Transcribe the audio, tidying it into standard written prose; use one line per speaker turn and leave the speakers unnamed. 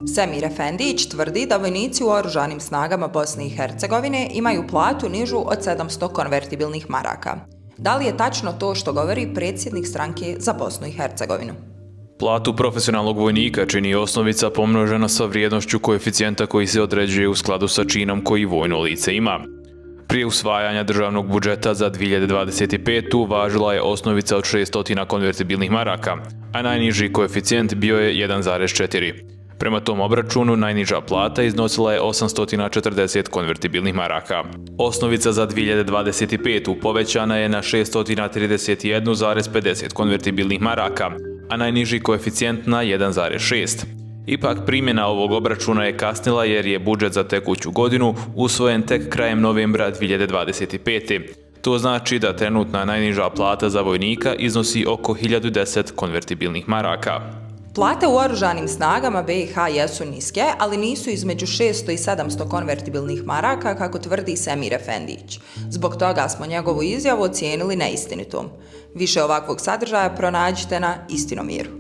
Semir Efendić tvrdi da vojnici u Oružanim snagama Bosne i Hercegovine imaju platu nižu od 700 konvertibilnih maraka. Da li je tačno to što govori predsjednik stranke za Bosnu i Hercegovinu?
Platu profesionalnog vojnika čini osnovica pomnožena sa vrijednošću koeficijenta koji se određuje u skladu sa činom koji vojno lice ima. Prije usvajanja državnog budžeta za 2025. važila je osnovica od 600 konvertibilnih maraka, a najniži koeficijent bio je 1,4. Prema tom obračunu, najniža plata iznosila je 840 konvertibilnih maraka. Osnovica za 2025. povećana je na 631,50 konvertibilnih maraka, a najniži koeficijent na 1,6. Ipak primjena ovog obračuna je kasnila jer je budžet za tekuću godinu usvojen tek krajem novembra 2025. To znači da trenutna najniža plata za vojnika iznosi oko 1010 konvertibilnih maraka.
Plate u Oružanim snagama BiH jesu niske, ali nisu između 600 i 700 konvertibilnih maraka, kako tvrdi Semir Efendić. Zbog toga smo njegovu izjavu ocijenili neistinitom. Više ovakvog sadržaja pronađite na Istinomiru.